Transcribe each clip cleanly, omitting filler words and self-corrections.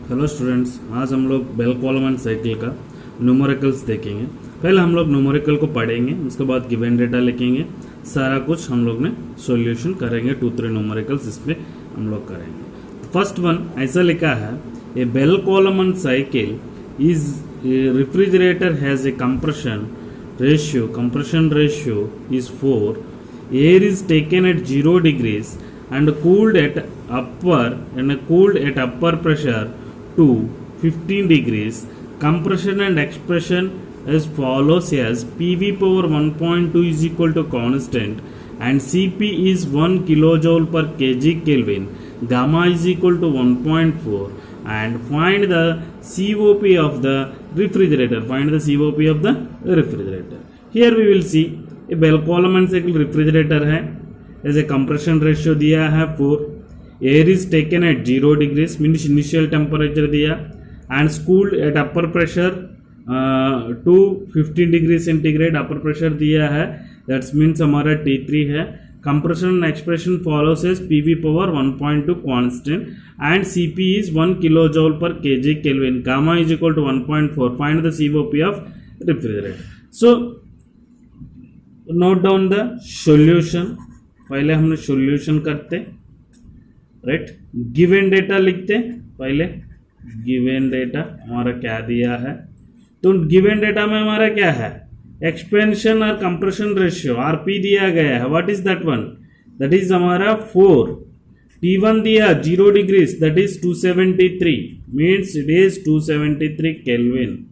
Hello students, आज हम लोग बेल कॉलम एंड साइकिल का न्यूमेरिकल्स देखेंगे। पहले हम लोग न्यूमेरिकल को पढ़ेंगे, उसके बाद गिवन डेटा लिखेंगे, सारा कुछ हम लोग ने सॉल्यूशन करेंगे। 2-3 न्यूमेरिकल्स इसमें हम लोग करेंगे। फर्स्ट वन ऐसा लिखा है, a Bell Coleman and cycle is refrigerator has a compression ratio is 4. Air is taken at 0 degrees and cooled at upper pressure to 15 degrees. Compression and expression as follows: as PV power 1.2 is equal to constant and Cp is 1 kilojoule per kg Kelvin. Gamma is equal to 1.4 and find the COP of the refrigerator. Find the COP of the refrigerator. Here we will see a Bell column and cycle refrigerator है, as a compression ratio दिया है 4, air is taken at 0 degrees means initial temperature दिया and cooled at upper pressure to 15 degree centigrade upper pressure दिया है, that means हमारा T3 है। Compression and expression follows as PV power 1.2 constant and Cp is 1 kilojoule per kg Kelvin. Gamma is equal to 1.4. Find the COP of refrigerator. So note down the solution. पहले हमने solution करते, right. Given data लिखते, पहले given data हमारा क्या दिया है, तो गिवन डेटा में हमारा क्या है, एक्सपेंशन और कंप्रेशन रेशियो आरपी दिया गया है। What is that one, that is हमारा 4। T1 दिया 0 degrees, that is 273 means it is 273 kelvin.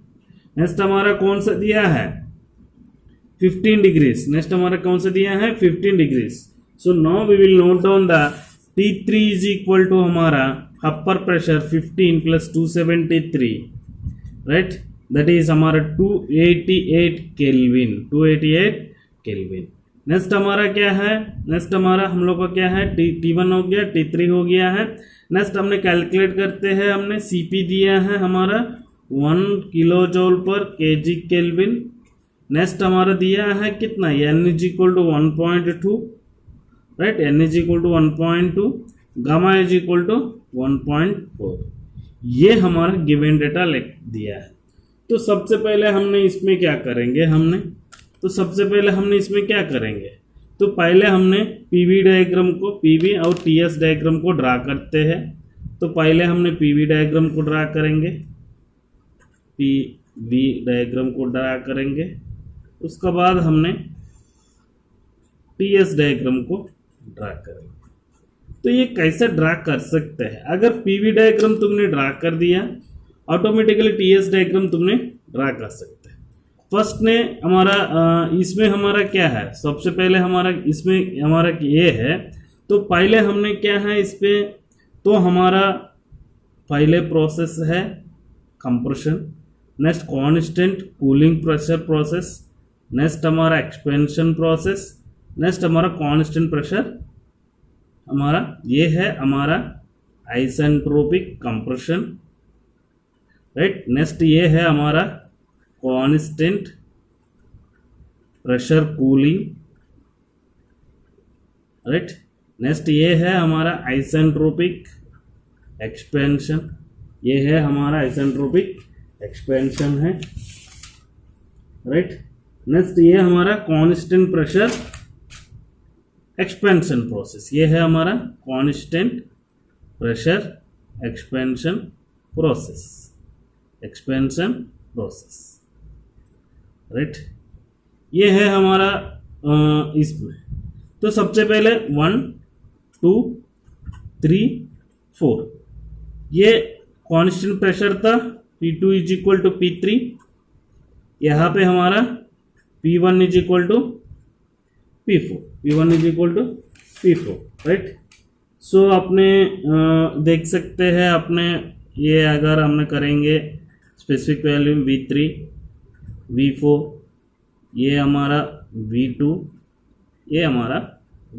Next हमारा कौन सा दिया है, 15 डिग्रीज। नेक्स्ट हमारा कौन सा दिया है, 15 degrees. So now we will note down the T3 is equal to हमारा upper pressure 15 plus 273, right, that is हमारा 288 केल्विन। 288 केल्विन। नेक्स्ट हमारा क्या है, नेक्स्ट हमारा हम लोग का क्या है, T1 हो गया, T3 हो गया है। नेक्स्ट हमने कैलकुलेट करते हैं, हमने Cp दिया है हमारा 1 किलोजोल पर kg केल्विन। नेक्स्ट हमारा दिया है कितना, n is equal to 1.2, right, n is equal to 1.2, gamma is equal to 1.4। ये हमारा गिवन डेटा लिख दिया है। तो सबसे पहले हमने इसमें क्या करेंगे, तो पहले हमने पीवी डायग्राम को, पीवी और टीएस डायग्राम को ड्रा करते हैं। तो पहले हमने पीवी डायग्राम को ड्रा करेंगे, पीवी डायग्राम को ड्रा करेंगे। उसके बाद हमने टीएस डायग्राम को ड्रा करेंगे। तो ये कैसे ड्रा कर सकते हैं, अगर पीवी डायग्राम तुमने ड्रा कर दिया, ऑटोमेटिकली टीएस डायग्राम तुमने ड्रा कर सकते हैं। फर्स्ट ने हमारा इसमें हमारा क्या है, सबसे पहले हमारा इसमें हमारा ये है, तो पहले हमने क्या है इस पे, तो हमारा पहले प्रोसेस है compression, next constant cooling pressure process, next हमारा एक्सपेंशन प्रोसेस, नेक्स्ट हमारा कांस्टेंट प्रेशर, हमारा ये है हमारा आइसेंट्रोपिक कंप्रेशन, राइट। नेक्स्ट ये है हमारा constant pressure cooling, right. Next ये है हमारा आइसेंट्रोपिक एक्सपेंशन, ये है हमारा आइसेंट्रोपिक एक्सपेंशन है, राइट। नेक्स्ट ये हमारा कांस्टेंट प्रेशर एक्सपेंशन प्रोसेस, ये है हमारा constant pressure expansion process, right. ये है हमारा इसमें। तो सबसे पहले 1 2 3 4 ये कांस्टेंट प्रेशर था, P2 is equal to P3। यहाँ पे हमारा P1 is equal to P4, P1 is equal to P4, right. So अपने देख सकते हैं, अपने ये अगर हमने करेंगे स्पेसिफिक वैल्यू V3 V4, ये हमारा V2, ये हमारा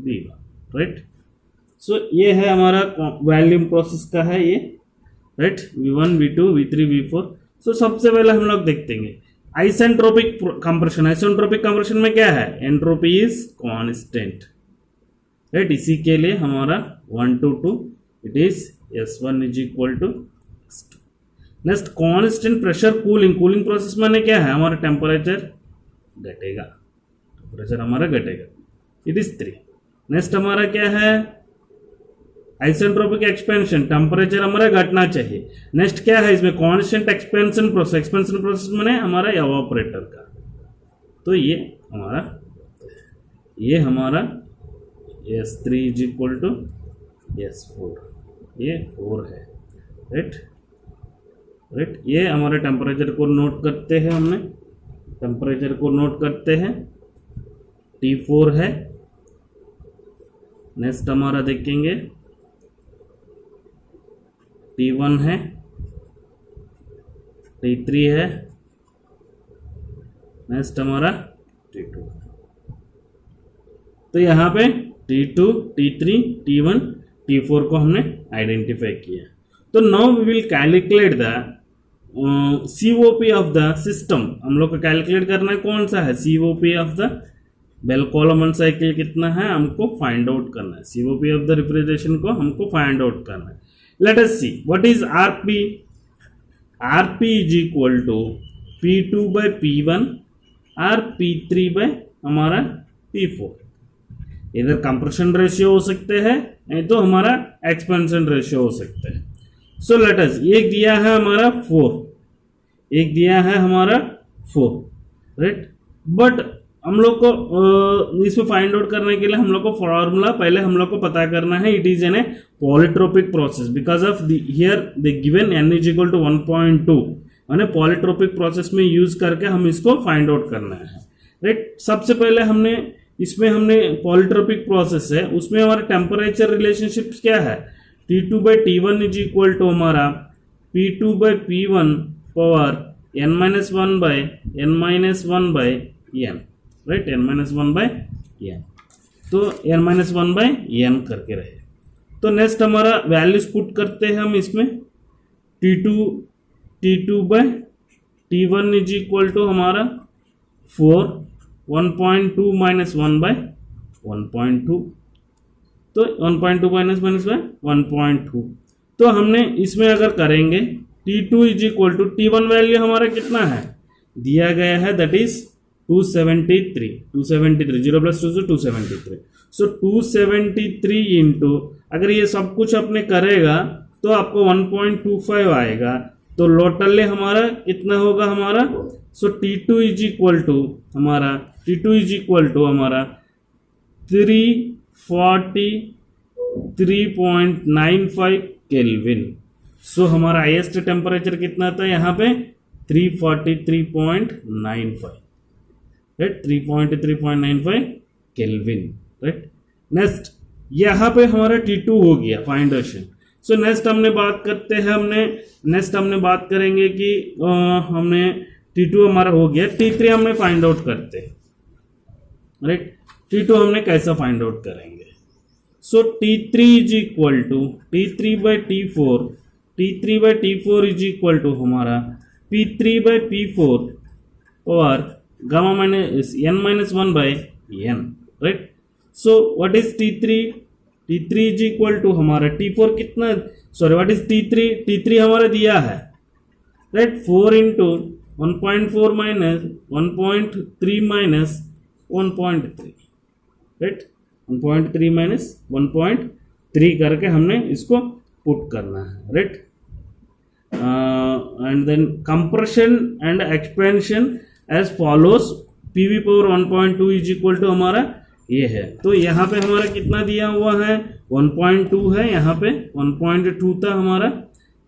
V1, राइट। सो ये है हमारा वॉल्यूम प्रोसेस का है ये, right, V1 V2 V3 V4। सो सबसे पहले हम लोग देखते हैं आइसेंट्रोपिक कंप्रेशन। आइसेंट्रोपिक कंप्रेशन में क्या है, एंट्रोपी इज कांस्टेंट, राइट। इसी के लिए हमारा 1 to 2 it is S1 is equal to S2, next constant pressure cooling, cooling process माने क्या है, हमारा टेम्परेचर घटेगा, टेम्परेचर हमारा घटेगा, इट इज 3। नेक्स्ट हमारा क्या है, आइसेंट्रोपिक एक्सपेंशन, टेम्परेचर हमारा घटना चाहिए। नेक्स्ट क्या है इसमें, constant expansion process, expansion process माने हमारा एवापोरेटर का, तो ये हमारा S3 is equal to S4, ये 4 है, राइट। ये हमारे टेम्परेचर को नोट करते हैं, हमने टेम्परेचर को नोट करते हैं, T4 है। नेक्स्ट हमारा देखेंगे T1 है, T3 है, नेक्स्ट हमारा T2। तो यहाँ पे T2, T3, T1, T4 को हमने आइडेंटिफाई किया। तो now we will calculate the COP of the system. हम लोग को कैलकुलेट करना है कौन सा है, COP of the Bell Coleman cycle कितना है हमको फाइंड आउट करना है, COP ऑफ द रेफ्रिजरेशन को हमको फाइंड आउट करना है। Let us see what is RP। RP is equal to P2 by P1 और P3 बाय हमारा P4। इधर कंप्रेशन रेशियो हो सकते हैं, नहीं तो हमारा एक्सपेंशन रेशियो हो सकता है। सो लेट अस, एक दिया है हमारा 4, एक दिया है हमारा 4, राइट। बट हम लोग को इसमें फाइंड आउट करने के लिए हम लोग को फॉर्मूला पहले हम लोग को पता करना है। It is an a polytropic process because of here they given n is equal to 1.2, माने पॉलीट्रोपिक प्रोसेस में यूज करके हम इसको फाइंड आउट करना है, राइट। सबसे पहले हमने पॉलीट्रोपिक प्रोसेस है, उसमें हमारा टेम्परेचर रिलेशनशिप क्या है, T2 by T1 is equal to हमारा P2 by P1 power n-1 by n-1 by n, right, n-1 by n। तो n-1 बाई n करके रहे। तो नेक्स्ट हमारा वैल्यूज पुट करते हैं हम इसमें, T2 by T1 is equal to हमारा 4, 1.2 माइनस 1 बाई 1.2, तो 1.2 माइनस बाई 1.2। तो हमने इसमें अगर करेंगे T2 is equal to T1 value हमारा कितना है दिया गया है, that is 273, 0 plus 2 273। So 273 into, अगर ये सब कुछ अपने करेगा तो आपको 1.25 आएगा। तो टोटल हमारा कितना होगा हमारा, सो T2 इज इक्वल टू हमारा 343.95 केल्विन। सो हमारा हाईएस्ट टेम्परेचर कितना था यहाँ पे 343.95, राइट, 343.95 केल्विन, राइट। नेक्स्ट यहाँ पे हमारा T2 हो गया फाइंडेशन। सो नेक्स्ट हमने बात करते हैं, हमने बात करेंगे कि हमने T2 हमारा हो गया, T3 हमने फाइंड आउट करते हैं, राइट। T2 हमने कैसा फाइंड आउट करेंगे, so T3 is equal to T3 by T4 is equal to हमारा P3 बाई P4 और gamma minus n-1 by n, right. So what is T3 is equal to हमारा T4 कितना, sorry what is T3 हमारा दिया है, right, 4 into 1.4 minus 1.3 minus 1.3, right, 1.3 minus 1.3 करके हमने इसको पुट करना है, right. And then compression and expansion as follows, PV power 1.2 is equal to हमारा ये है। तो यहाँ पे हमारा कितना दिया हुआ है 1.2 है, यहाँ पे 1.2 था हमारा,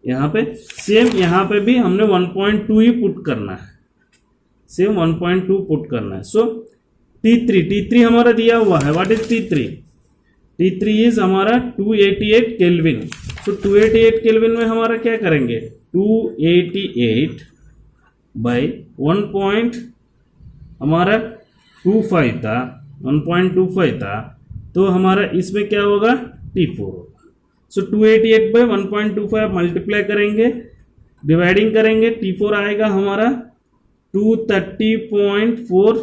यहाँ पे सेम, यहाँ पे भी हमने 1.2 ही पुट करना है, सेम 1.2 पुट करना है। सो T3 हमारा दिया हुआ है, व्हाट इज T3 इज हमारा 288 केल्विन। सो 288 केल्विन में हमारा क्या करेंगे, 288 बाई 1.25 था, तो हमारा इसमें क्या होगा T4 होगा। सो 288 बाई 1.25 मल्टीप्लाई करेंगे, डिवाइडिंग करेंगे, T4 आएगा हमारा 230.4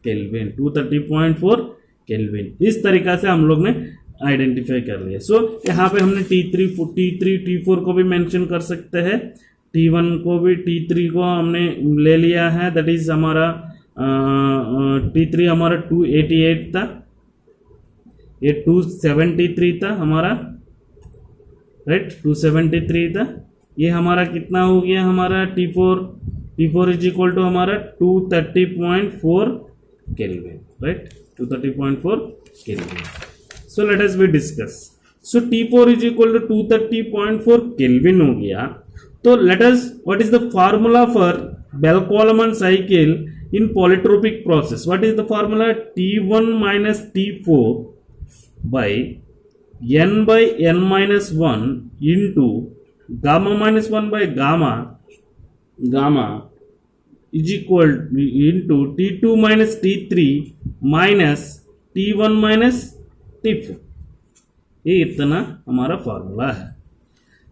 केल्विन, 230.4 केल्विन। इस तरीका से हम लोग ने आइडेंटिफाई कर लिया। सो यहाँ पे हमने T3 T4 को भी मेंशन कर सकते हैं, T1 को भी T3 को हमने ले लिया है, दैट इज हमारा T3 हमारा 288 था, ये 273 था हमारा, राइट 273 था। ये हमारा कितना हो गया हमारा T4 इज इक्वल टू हमारा 230.4 kelvin, right 230.4 kelvin. So let us be discuss. So T4 is equal to 230.4 kelvin हो गया, तो let us what is the formula for Bell Coleman cycle in polytropic process? What is the formula? T1 minus T4 by n by n minus 1 into gamma minus 1 by gamma is equal into T2 minus T3 minus T1 minus T4। ये इतना हमारा formula है,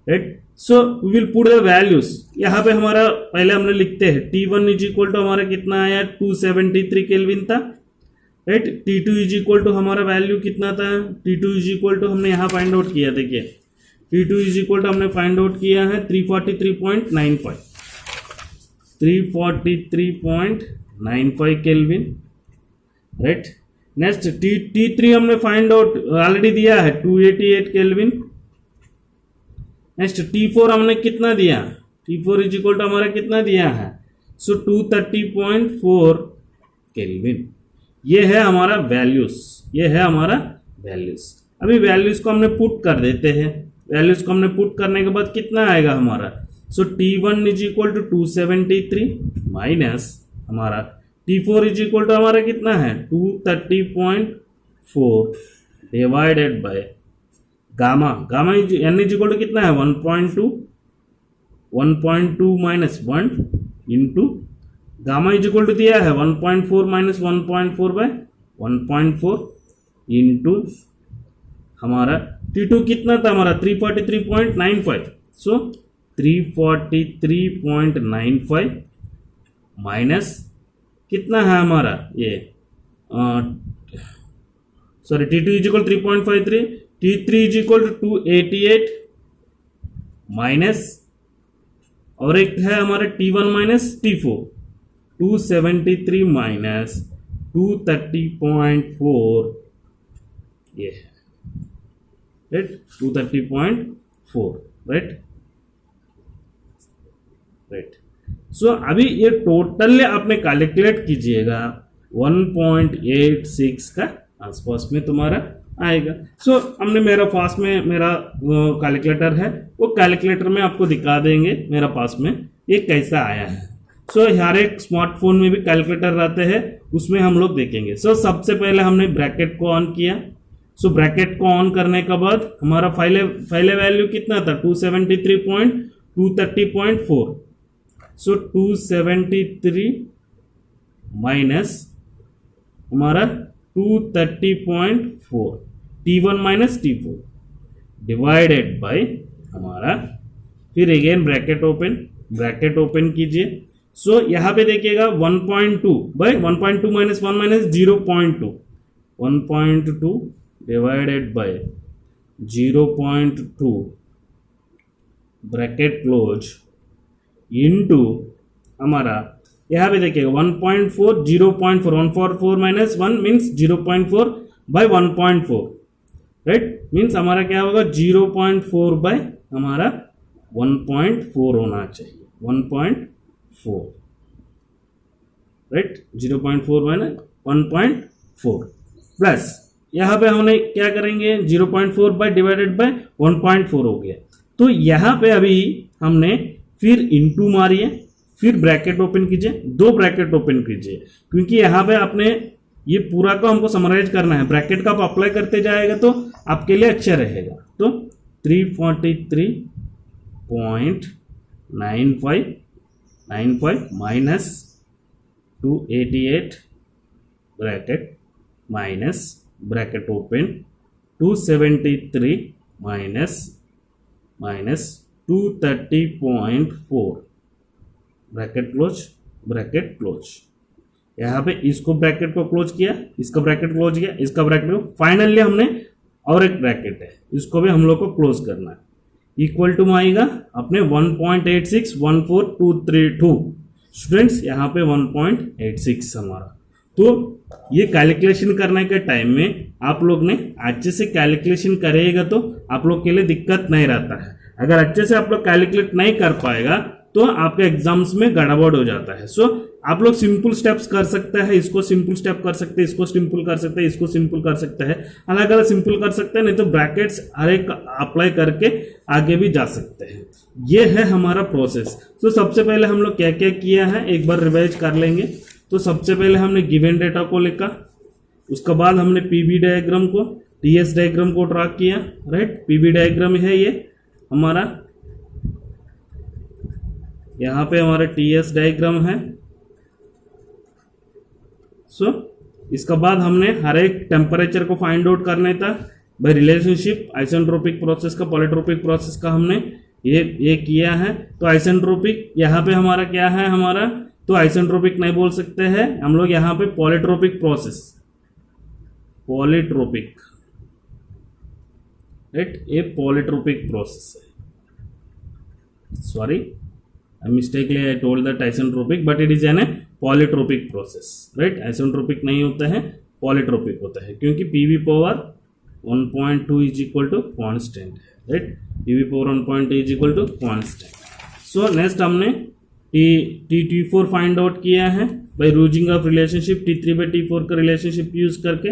right. So we will put the values. यहाँ पे हमारा पहले हमने लिखते हैं T1 इज इक्वल टू हमारा कितना आया 273 केल्विन था, right. T2 is equal to हमारा वैल्यू कितना था? T2 इज इक्वल टू हमने यहाँ फाइंड आउट किया, देखिए T2 इज इक्वल टू हमने फाइंड आउट किया है 343.95 343.95 केल्विन, राइट। नेक्स्ट T3 हमने फाइंड आउट ऑलरेडी दिया है 288 केल्विन। नेक्स्ट T4 हमने कितना दिया? T4 इज इक्वल टू हमारा कितना दिया है? सो 230.4 केल्विन। ये है हमारा वैल्यूज, ये है हमारा वैल्यूज। अभी वैल्यूज को हमने पुट कर देते हैं। वैल्यूज को हमने पुट करने के बाद कितना आएगा हमारा? So T1 is equal to 273 minus हमारा T4 इज इक्वल टू हमारा कितना है 230.4 divided by gamma n is equal to कितना है 1.2 minus 1 into gamma is equal to दिया है 1.4 माइनस 1.4 बाय 1.4 इंटू हमारा T2 कितना था हमारा 343.95। सो 343.95 माइनस कितना है हमारा ये sorry T2 is equal 3.53, T3 is equal to 288 minus और एक है हमारा T1 माइनस T4 273 माइनस 230.4 ये है, राइट 230.4, राइट। सो अभी ये टोटल आपने कैलकुलेट कीजिएगा 1.86 का आसपास में तुम्हारा आएगा। सो हमने मेरा पास में मेरा कैलकुलेटर है, वो कैलकुलेटर में आपको दिखा देंगे मेरा पास में ये कैसा आया है। सो हर एक स्मार्टफोन में भी कैलकुलेटर रहते हैं, उसमें हम लोग देखेंगे। सो सबसे पहले हमने ब्रैकेट को ऑन किया। सो ब्रैकेट को ऑन करने के बाद हमारा पहले वैल्यू कितना था 273.230.4। सो 273 माइनस हमारा 230.4 T1 minus T4 divided by हमारा, फिर अगेन ब्रैकेट ओपन कीजिए। सो यहाँ पे देखिएगा 1.2 by 1.2 minus 1 minus 0.2 1.2 divided by 0.2 bracket close into हमारा यहाँ पे देखिएगा 1.4 0.4 144 minus 1 means 0.4 by 1.4, right. Means हमारा क्या होगा 0.4 बाय हमारा 1.4 होना चाहिए 1.4, राइट 0.4 बाय 1.4 प्लस यहाँ पे हमने क्या करेंगे 0.4 बाय डिवाइडेड बाय 1.4 हो गया। तो यहाँ पे अभी हमने फिर इंटू मारिए, फिर ब्रैकेट ओपन कीजिए, 2 ब्रैकेट ओपन कीजिए, क्योंकि यहाँ पे आपने ये पूरा को हमको समराइज करना है। ब्रैकेट का आप अप्लाई करते जाएगा तो आपके लिए अच्छा रहेगा। तो 343.95 minus 288 bracket minus bracket open 273 minus 230.4 bracket close. यहाँ पे इसको ब्रैकेट को क्लोज किया, इसका ब्रैकेट क्लोज किया, इसका ब्रैकेट को, फाइनली हमने और एक ब्रैकेट है इसको भी हम लोग को क्लोज करना है। इक्वल टू में आएगा अपने 1.861432 स्टूडेंट्स, यहाँ पे 1.86 हमारा। तो ये कैलकुलेशन करने के टाइम में आप लोग ने अच्छे से कैलकुलेशन करेगा तो आप लोग के लिए दिक्कत नहीं रहता है। अगर अच्छे से आप लोग कैलकुलेट नहीं कर पाएगा तो आपके एग्जाम्स में गड़बड़ हो जाता है। सो आप लोग सिंपल स्टेप्स कर सकते हैं, इसको सिंपल स्टेप कर सकते हैं, इसको सिंपल कर सकते हैं, इसको सिंपल कर सकते हैं, अलग अलग सिंपल कर सकते हैं, नहीं तो ब्रैकेट्स हर एक अप्लाई करके आगे भी जा सकते हैं। ये है हमारा प्रोसेस। तो सबसे पहले हम लोग क्या क्या किया है एक बार रिवाइज कर लेंगे। तो सबसे पहले हमने गिवन डेटा को लिखा, उसके बाद हमने पीवी डायग्राम को, टीएस डायग्राम को ड्रा किया, राइट। पीवी डायग्राम है ये हमारा, यहाँ पे हमारा टीएस डायग्राम है। सो इसका बाद हमने हर एक टेम्परेचर को फाइंड आउट करने था बाय रिलेशनशिप आइसेंट्रोपिक प्रोसेस का, पॉलीट्रोपिक प्रोसेस का हमने ये किया है। तो आइसेंट्रोपिक यहाँ पे हमारा क्या है हमारा, तो आइसेंट्रोपिक नहीं बोल सकते हैं हम लोग, यहाँ पे पॉलीट्रोपिक प्रोसेस, पॉलीट्रोपिक, राइट। ये पॉलीट्रोपिक प्रोसेस है, sorry mistakenly I told that isentropic, but it is an a polytropic process, right. Isentropic नहीं होता है, पॉलीट्रोपिक होता है, क्योंकि PV power 1.2 is equal to constant है, right. PV power 1.2 is equal to constant. So next हमने T4 find out किया है by using of relationship T3 by T4 का रिलेशनशिप यूज करके,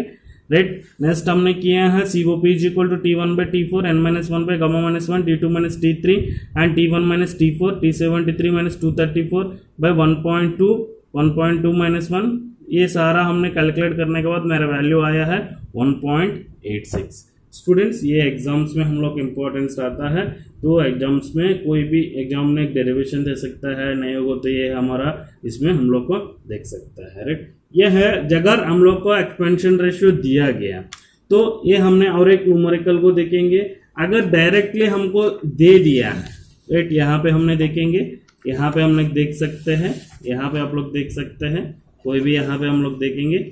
राइट। नेक्स्ट हमने किया है COP is equal to T1 by T4 n-1 by gamma -1 T2 minus T3 and T1 minus T4 T73 minus 234 by 1.2 minus 1। ये सारा हमने calculate करने के बाद मेरा वैल्यू आया है 1.86। स्टूडेंट्स ये एग्जाम्स में हम लोग इम्पोर्टेंस रहता है, तो एग्जाम्स में कोई भी एग्जाम में एक डेरिवेशन दे सकता है, नहीं होगा तो ये हमारा इसमें हम लोग को देख सकता है, राइट। ये है अगर हम लोग को एक्सपेंशन रेशियो दिया गया तो ये हमने और एक न्यूमेरिकल को देखेंगे। अगर डायरेक्टली हमको दे दिया है, राइट, यहाँ पे हमने देखेंगे, यहाँ पे हम लोग देख सकते हैं, यहाँ पे आप लोग देख सकते हैं, कोई भी यहाँ पे हम लोग देखेंगे,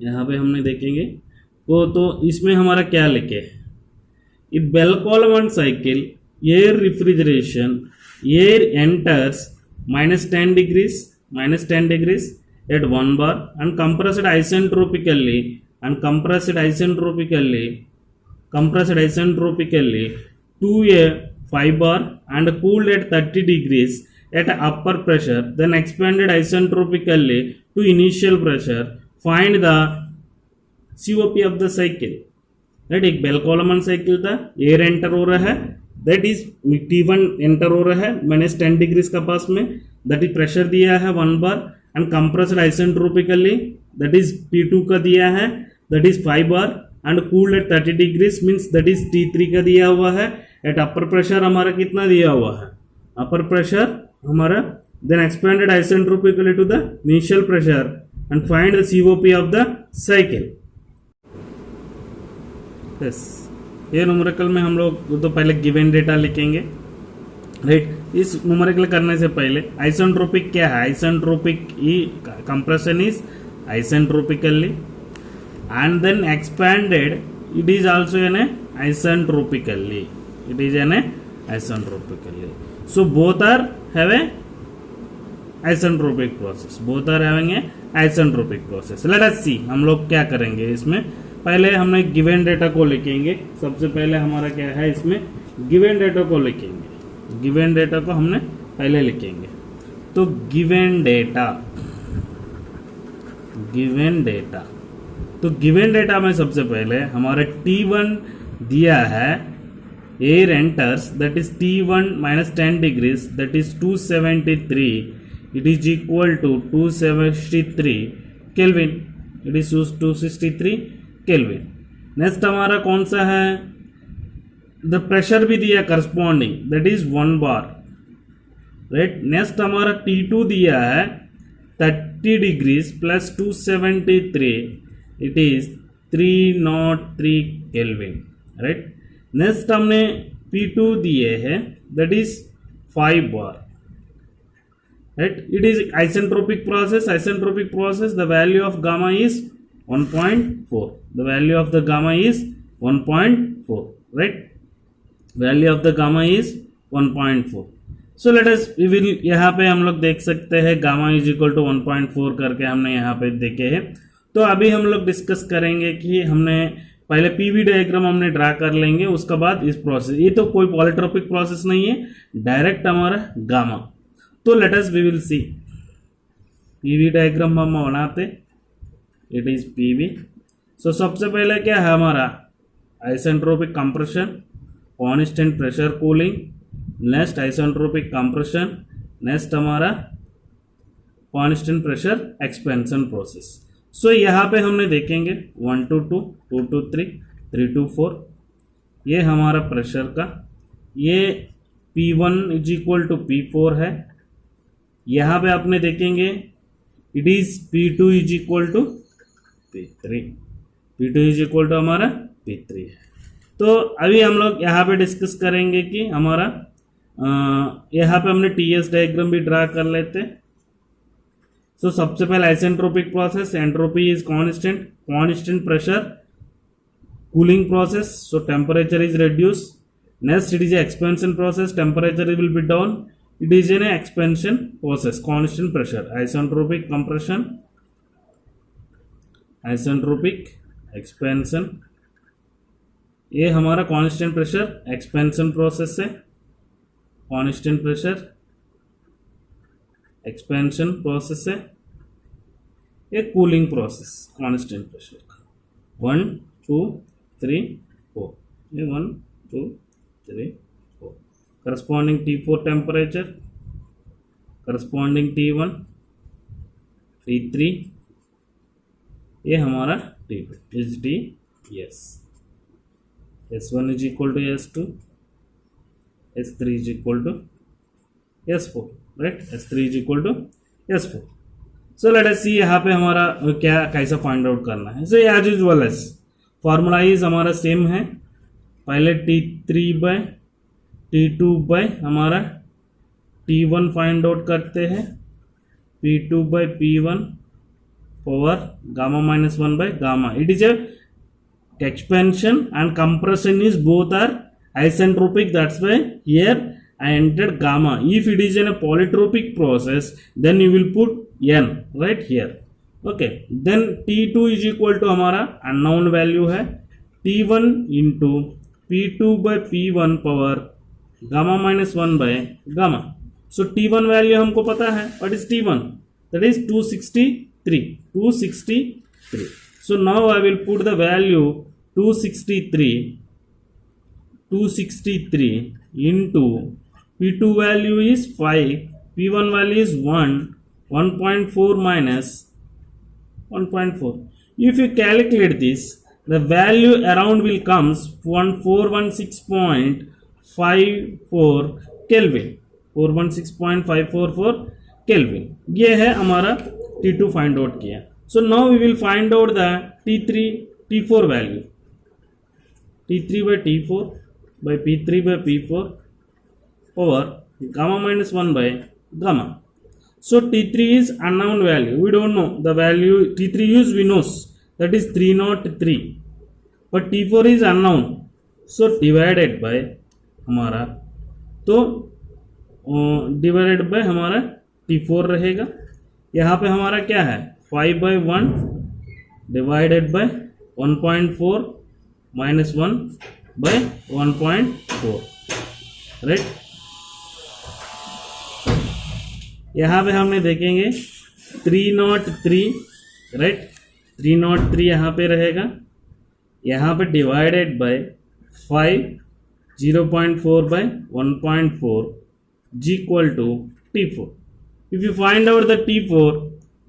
यहाँ पे हमने देखेंगे तो इसमें हमारा क्या लिखे, Bell-Coleman cycle, air refrigeration, air enters -10 degrees at 1 bar and compressed isentropically to a 5 bar and cooled at 30 degrees at upper pressure, then expanded isentropically to initial pressure. Find the COP of the cycle, right. एक बेल-कॉलमन cycle था, air enter हो रहा है, that is T1 enter हो रहा है -10 degrees का पास में, दैट इज प्रेशर दिया है 1 bar and compressed isentropically, that is T2 का दिया है, that is 5 bar and cooled at 30 degrees means that is T3 का दिया हुआ है। एट अपर प्रेशर हमारा कितना दिया हुआ है, अपर प्रेशर हमारा, then expanded isentropically to the initial pressure and find the COP of the cycle. Yes, ये न्यूमेरिकल में हम लोग तो पहले गिवन डेटा लिखेंगे, राइट। इस न्यूमेरिकल करने से पहले आइसेंट्रोपिक क्या है, isentropic compression is isentropically and then expanded it is also an isentropically, so both are have a isentropic process, let us see हम लोग क्या करेंगे इसमें। पहले हमने गिवन डेटा को लिखेंगे, सबसे पहले हमारा क्या है इसमें गिवन डेटा को लिखेंगे, गिवन डेटा को हमने पहले लिखेंगे। तो गिवन डेटा में सबसे पहले हमारा T1 दिया है, air enters that is T1 -10 degrees that is 273, it is equal to 273 kelvin, it is 263 kelvin. Next हमारा कौन सा है, द प्रेशर भी दिया corresponding that is 1 bar, right. Next हमारा T2 दिया है 30 degrees plus 273, it is 303 kelvin, right. Next हमने P2 दिए है that is 5 bar, right. It is isentropic process, the value of gamma is 1.4, the value of the gamma is 1.4, right। Value of the gamma is 1.4. So let us we will, यहाँ पे हम लोग देख सकते हैं gamma is equal to 1.4 करके हमने यहाँ पे देखे हैं. तो अभी हम लोग डिस्कस करेंगे कि हमने पहले पीवी डायग्राम हमने ड्रा कर लेंगे, उसके बाद इस प्रोसेस, ये तो कोई पॉलीट्रोपिक प्रोसेस नहीं है, डायरेक्ट हमारा गामा. तो let us we will see PV diagram हम बनाते, इट इज पीवी. सो सबसे पहले क्या है हमारा isentropic compression, constant pressure cooling, next isentropic compression, next हमारा कांस्टेंट प्रेशर एक्सपेंशन प्रोसेस. सो यहाँ पे हमने देखेंगे 1 to 2, 2 to 3, 3 to 4, ये हमारा प्रेशर का, ये P1 is equal to P4 है. यहाँ पे आपने देखेंगे it is P2 is equal to P3, P2 is equal to हमारा P3 है. तो अभी हम लोग यहाँ पे डिस्कस करेंगे कि हमारा यहाँ पे हमने TS डायग्राम भी ड्रा कर लेते. सो सबसे पहले isentropic process, entropy is constant, constant pressure cooling process, so temperature is reduce. Next it is a expansion process, temperature will be down, it is an expansion process, constant pressure, isentropic compression, isentropic expansion, ये हमारा constant pressure expansion process है, constant pressure expansion process है, ये cooling process constant pressure का. 1 2 3 4, ये 1 2 3 4, corresponding T4 temperature, corresponding T1 T3, ये हमारा T2 is TS. S1 is equal to S2, S3 is equal to S4, right? S3 is equal to S4. So let us see यहाँ पे हमारा क्या कैसा find out करना है. So as usual as formula is हमारा same है, पहले T3 बाय T2 बाय हमारा T1 फाइंड आउट करते हैं, P2 by P1 power gamma minus 1 by gamma. It is a expansion and compression is both are isentropic, that's why here I entered gamma. If it is in a polytropic process then you will put n right here. Okay, then T2 is equal to हमारा unknown value है, T1 into P2 by P1 power gamma minus 1 by gamma. So T1 value हमको पता है, what is T1? That is 263. So now I will put the value 263 into P2 value is 5, P1 value is 1, 1.4 minus 1.4. If you calculate this, the value around will comes 416.544 Kelvin, 416.544 Kelvin. ये है हमारा T2 find out किया. So now we will find out the T3 T4 value, T3 by T4 by P3 by P4 over gamma minus 1 by gamma. So T3 is unknown value, we don't know the value. T3 is we know, that is 303, but T4 is unknown, so divided by हमारा, तो divided by हमारा T4 रहेगा. यहाँ पे हमारा क्या है 5 by 1 divided by 1.4 minus 1 by 1.4, right? यहाँ पे हमने देखेंगे 303, right? 303 यहाँ पे रहेगा, यहाँ पे divided by 5, 0.4 by 1.4 is equal to T4. If you find out the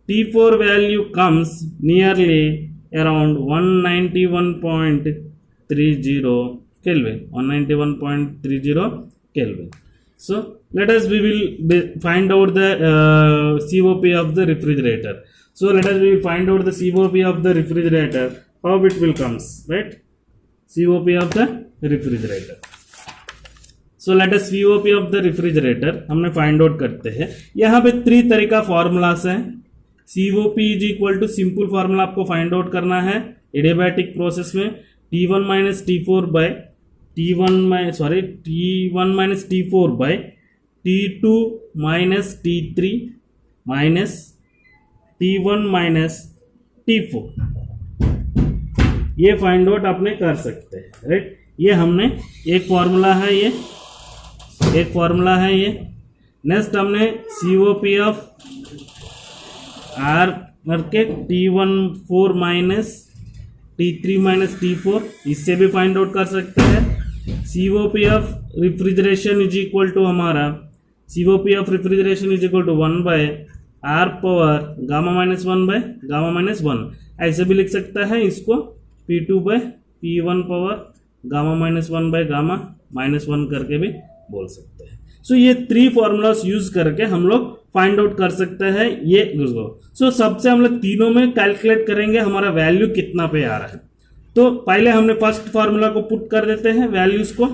T4 value comes nearly around 191.30 Kelvin, 191.30 Kelvin. So let us we will find out the COP of the refrigerator. So let us we will find out the COP of the refrigerator, how it will comes, right? COP of the refrigerator. So let us COP of the refrigerator हमने find out करते हैं. यहाँ पे 3 तरीका formulas हैं. COP is equal to simple formula आपको find out करना है एडियाबैटिक प्रोसेस में, T1 minus T4 by T1 minus T4 by T2 minus T3 minus T1 minus T4, ये फाइंड आउट अपने कर सकते हैं, राइट। ये हमने एक फॉर्मूला है, ये एक फॉर्मूला है ये। नेक्स्ट हमने COP ऑफ R करके T14 minus T3 minus T4, इससे भी फाइंड आउट कर सकते हैं। COP of refrigeration is equal to हमारा COP of refrigeration is equal to 1 by R power gamma minus 1 by gamma minus 1, ऐसे भी लिख सकता है इसको, P2 by P1 power gamma minus 1 by gamma minus 1 करके भी बोल सकते हैं। सो ये 3 फॉर्मूलास यूज करके हम लोग फाइंड आउट कर सकते हैं ये। सो सबसे हम लोग तीनों में कैलकुलेट करेंगे हमारा वैल्यू कितना पे आ रहा है। तो पहले हमने फर्स्ट फार्मूला को पुट कर देते हैं वैल्यूज को,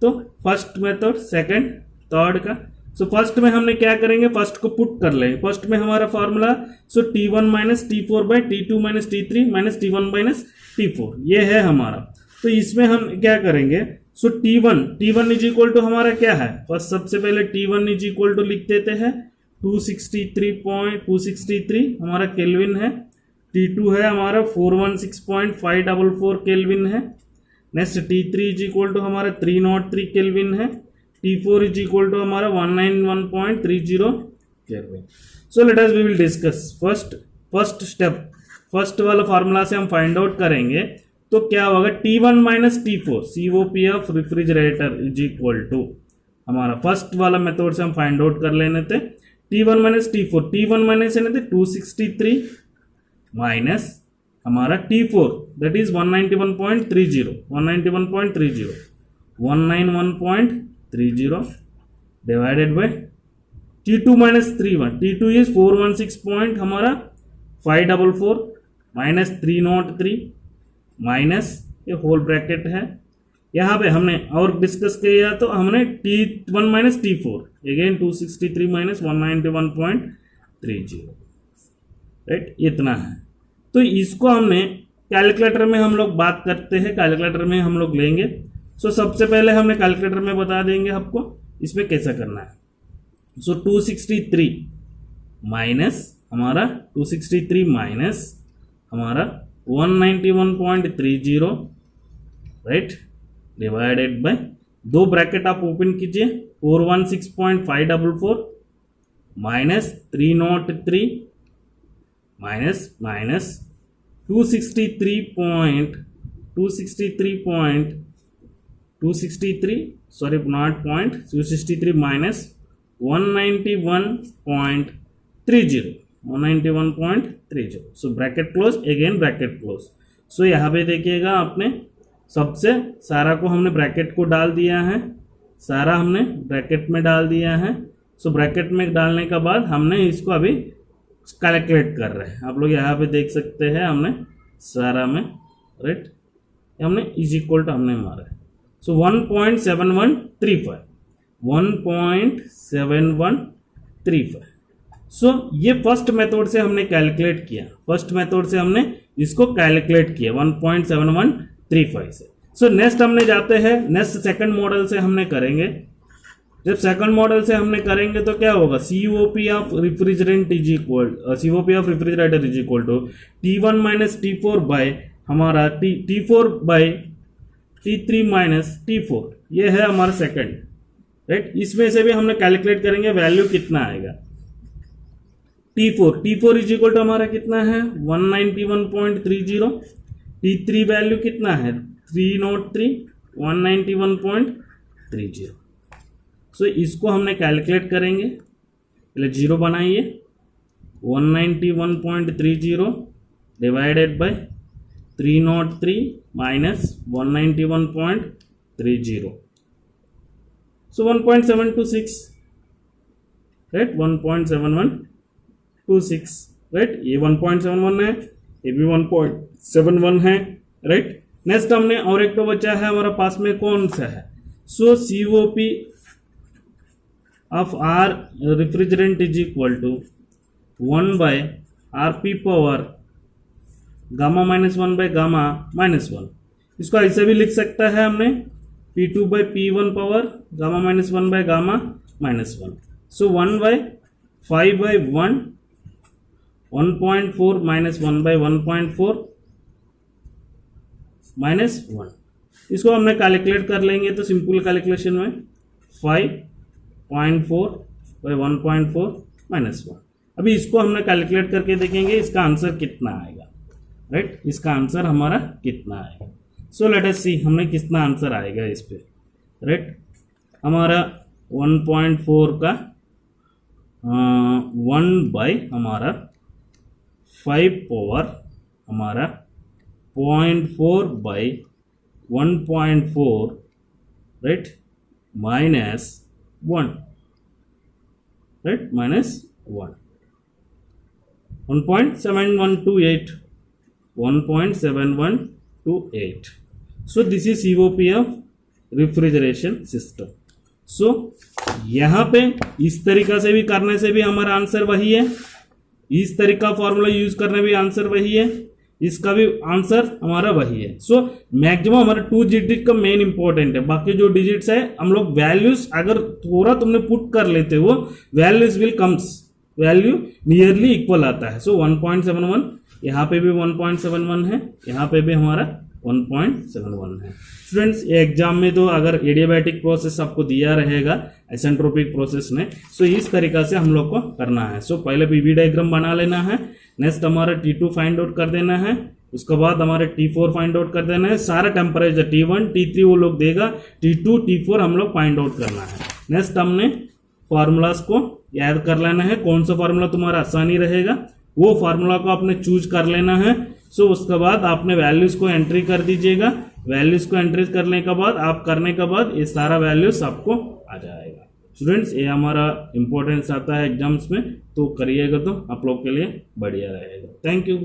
तो फर्स्ट मेथड, सेकंड, थर्ड का। सो फर्स्ट में हमने क्या करेंगे, फर्स्ट को पुट कर लेंगे। फर्स्ट में हमारा formula so T1 minus T4 by T2 minus T3 minus T1 minus T4, ये है हमारा। तो इसमें हम क्या करेंगे, सो T1 इज इक्वल टू हमारा क्या है, फर्स्ट सबसे पहले T1 इज इक्वल टू लिख देते हैं 263 हमारा केल्विन है। T2 है हमारा 416.544 केल्विन है। Next T3 is equal to हमारा 303 केल्विन है। T4 इज इक्वल टू हमारा 191.30 kelvin. So let us we will discuss first step. First वाला फार्मूला से हम फाइंड आउट करेंगे तो क्या होगा, T1 minus T4 COP of refrigerator is equal to, हमारा फर्स्ट वाला मेथड से हम फाइंड आउट कर लेने थे T1 minus T4, T1 minus लेने थे 263 माइनस हमारा T4 that is 191.30 divided by T2 minus 31, T2 is 416 हमारा 544 माइनस 303 माइनस ये होल ब्रैकेट है। यहाँ पे हमने और डिस्कस किया तो हमने T1 minus T4 again 263 minus 191.30, right, इतना है। तो इसको हमने कैलकुलेटर में हम लोग बात करते हैं, कैलकुलेटर में हम लोग लेंगे। सो सबसे पहले हमने कैलकुलेटर में बता देंगे आपको इसमें कैसा करना है। सो 263 माइनस हमारा 263 माइनस हमारा 191.30, राइट, डिवाइडेड बाय दो ब्रैकेट आप ओपन कीजिए 416.544 minus 303 minus 263 minus 191.30 so bracket close, again bracket close. So यहाँ पे देखिएगा आपने सबसे सारा को हमने ब्रैकेट को डाल दिया है, सारा हमने ब्रैकेट में डाल दिया है। सो ब्रैकेट में डालने के बाद हमने इसको अभी कैलकुलेट कर रहे हैं। आप लोग यहाँ पे देख सकते हैं हमने सारा में, राइट, हमने इज इक्वल टू हमने मारा है। सो 1.7135। सो ये फर्स्ट मेथड से हमने कैलकुलेट किया, फर्स्ट मेथड से हमने इसको कैलकुलेट किया 1.7135 से। सो नेक्स्ट हमने जाते हैं, नेक्स्ट सेकंड मॉडल से हमने करेंगे। जब सेकंड मॉडल से हमने करेंगे तो क्या होगा, COP of refrigerator is equal to T1 minus T4 by हमारा T4 bye T3 minus T4, ये है हमारा सेकंड, राइट। इसमें से भी हमने कैलकुलेट करेंगे वैल्यू कितना आएगा। T4 इज इक्वल टू हमारा कितना है 191.30, T3 वैल्यू कितना है 303, 191.30। सो इसको हमने कैलकुलेट करेंगे, पहले जीरो बनाइए 191.30 divided by 303 minus 191.30, so 1.726, right, 1.7126, right. ये 1.71 है, ये भी 1.71 है, राइट। नेक्स्ट हमने और एक तो बचा है हमारा पास में, कौन सा है, so COP of R refrigerant is equal to 1 by RP power gamma minus 1 by gamma minus 1। इसको ऐसे भी लिख सकता है हमने P2 by P1 power gamma minus 1 by gamma minus 1. So 1 by 5 by 1, 1.4 minus 1 by 1.4 minus 1. इसको हमने calculate कर लेंगे तो सिंपल कैलकुलेशन में 5.4 by 1.4 minus 1. अभी इसको हमने कैलकुलेट करके देखेंगे इसका आंसर कितना आएगा, राइट इसका आंसर हमारा कितना आएगा. सो लेट अस सी हमने कितना आंसर आएगा इस पे, राइट हमारा 1.4 का 1 बाई हमारा 5 पावर हमारा 0.4 by 1.4 right minus 1 right minus 1 1.7128 1.7128. So this is COP of refrigeration system. So यहाँ पे इस तरीका से भी करने से भी हमारा आंसर वही है, इस तरीका फॉर्मूला यूज करने भी आंसर वही है, इसका भी आंसर हमारा वही है. सो मैक्सिमम हमारा 2 डिजिट का मेन इंपॉर्टेंट है, बाकी जो डिजिट्स है हम लोग वैल्यूज अगर थोड़ा तुमने पुट कर लेते हो values will comes, value nearly equal आता है. सो 1.71 यहाँ पे भी 1.71 है, यहाँ पे भी हमारा 1.71 है. स्टूडेंट्स ये एग्जाम में तो अगर एडियाबैटिक प्रोसेस आपको दिया रहेगा आइसेंट्रोपिक प्रोसेस में, सो इस तरीका से हम लोग को करना है. सो पहले पीवी डायग्राम बना लेना है, नेक्स्ट हमारा T2 फाइंड आउट कर देना है, उसके बाद हमारे T4 फाइंड आउट कर देना है. सारा टेम्परेचर T1 T3 वो लोग देगा, T2 T4 हम लोग फाइंड आउट करना है. नेक्स्ट हमने फार्मूलाज को याद कर लेना है, कौन सा फार्मूला तुम्हारा आसानी रहेगा वो फार्मूला को आपने चूज कर लेना है. सो उसके बाद आपने वैल्यूज को एंट्री कर दीजिएगा, वैल्यूज को एंट्री करने के बाद आप करने के बाद ये सारा वैल्यूज आपको आ जाएगा. स्टूडेंट्स ये हमारा इंपॉर्टेंस आता है एग्जाम्स में, तो करिएगा तो आप लोग के लिए बढ़िया रहेगा. Thank you.